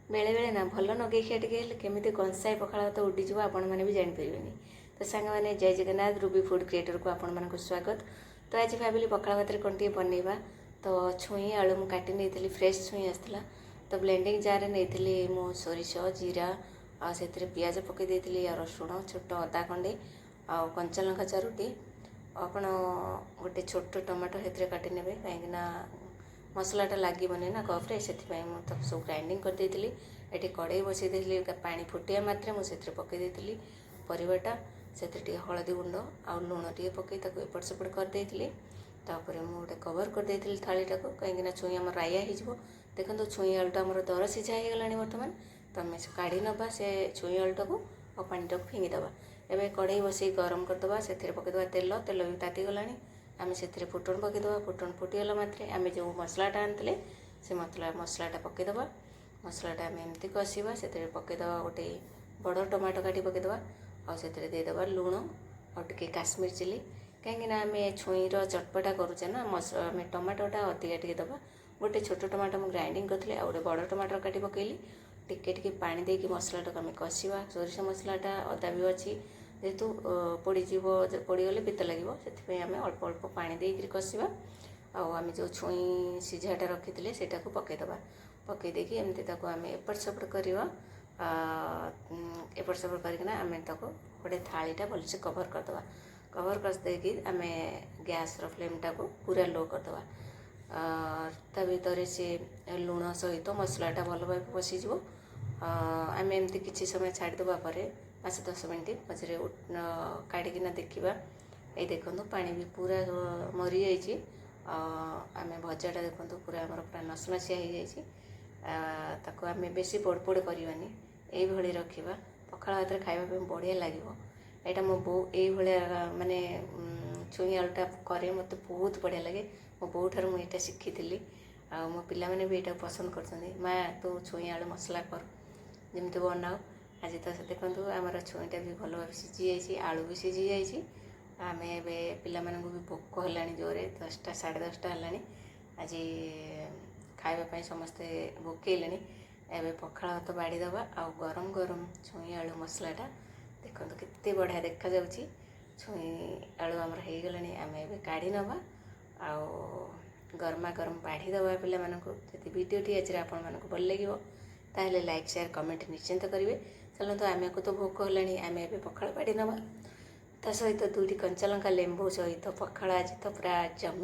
बेले बेले ना भल नगेखिया टे केमी कंसाए पखाड़ भात उड़ीज आपण मैंने भी जापर। तो सांग मैंने जय जगन्नाथ रूबी फूड क्रिएटर को आपण मानक स्वागत। तो आज भाविली पखाड़ भात कौन टे बनइबा। तो छुई आलू मु काटी नहीं फ्रेश छुई आसला। तो ब्लेंडिंग जार नहीं मु सोरिष जीरा से पियाज पकई देती रसुण छोट अदा खंडे आ कंचा लंका चारोटी आपण गोटे छोट टमाटो से काटी ने कहीं मसलाटा लगभग ना कफ्रे से सब ग्राइंडिंग कर देती। ये कड़े बसई देती पानी फुटिया मात्रे मुझे पकई देती परिवाटा से हलदी गुंड आ लुण टे पकई एपट सेपट कर देती। तापर मुझे कवर कर देती थालीटा को कहीं छुई आम राया हो देखो छुई आलुटा आम दर सीझा हो गला बर्तमान। तो आम काढ़ी नवा से छुई आलुटा को और पानीटा को फिंगीदे। एवं कड़े बसई गरम करदे से पकईदे तेल तेल भी ताती गला आम से फुटण पकईदे। फुटण फुटीगला मात्रे आम जो मसलाटा आनी से मसलाटा पकईदे। मसलाटा आम एमती कषा से पकईदे गोटे बड़ टमाटो काटी पकईदे और से देदेबा लुण और टे काश्मीर चिली कहीं आम छुईर चटपटा करुचे ना आम टमाटोटा अधिका टे दबा। गोटे छोट टमाटो मुझे ग्राइंडिंग करी आ गए बड़ टमाटो काटी पकईली टिके पानी देकी मसलाटा को आम कषा। सोरिष मसलाटा अदा भी अच्छी जेहेतु पोड़गले पित्त लगे से आम अल्प अल्प पानी देकर कषा। आम जो छुई सीझाटा रखी से पकईदे पकई देकी एमती आम एपट सेपट करवा एपट सेपट करना आम गोटे थालीटा भलसे कवर करदे। कवर करदेकी आम गैस फ्लेमटा को पूरा लो करदे। ता भर से लुण सहित मसलाटा भल भाव पशिज। आम एमती किसी समय छाड़देवा 5-10 मिनट मझे काढ़िकिना देखा ये देखो पानी भी पूरा मरी जाइए। आम भजाटा देखो पूरा आमर पूरा नसनसिया हो जाए। आम बेसी पोड़ पोड़ करवानी ये रखा पखाड़ भात खावाई बढ़िया लगे। यहाँ मो बो ये माने छुई आलुटा करे मत बहुत बढ़िया लगे। मो बो ठार मुझे शिखी थी आ मो पिला माने भी यहाँ पसंद कर माँ तू छुई आलू मसला कर जमी बनाओ। आज तो देखो आमर छुईटा भी भल भाव सीझी जाइए आलू भी सीझी जाइए। आम ए पिला मानू भी भोक है जोरे 10टा 10:30 है। आज खावाई समस्ते भोकले एवं पखाड़ भात बाड़ी दबा आ गरम गरम छुई आलू मसलाटा देखो केते बढ़िया देखा जाउची। छुई आलू आमर हो गला आम ए काढ़ी नवा आ गरमा गरम बाढ़ी दबा पिला मानू। जदि वीडियोटी आज आपण मानू भल लगे ताहले लाइक शेयर कमेंट निश्चिंत करेंगे। चलते आम को तो भोक है आम ए पखाड़ बाड़ी नवा ता सहित 2टी कंचा लंका लेंबू सहित पखाड़ आज तो पूरा जमी।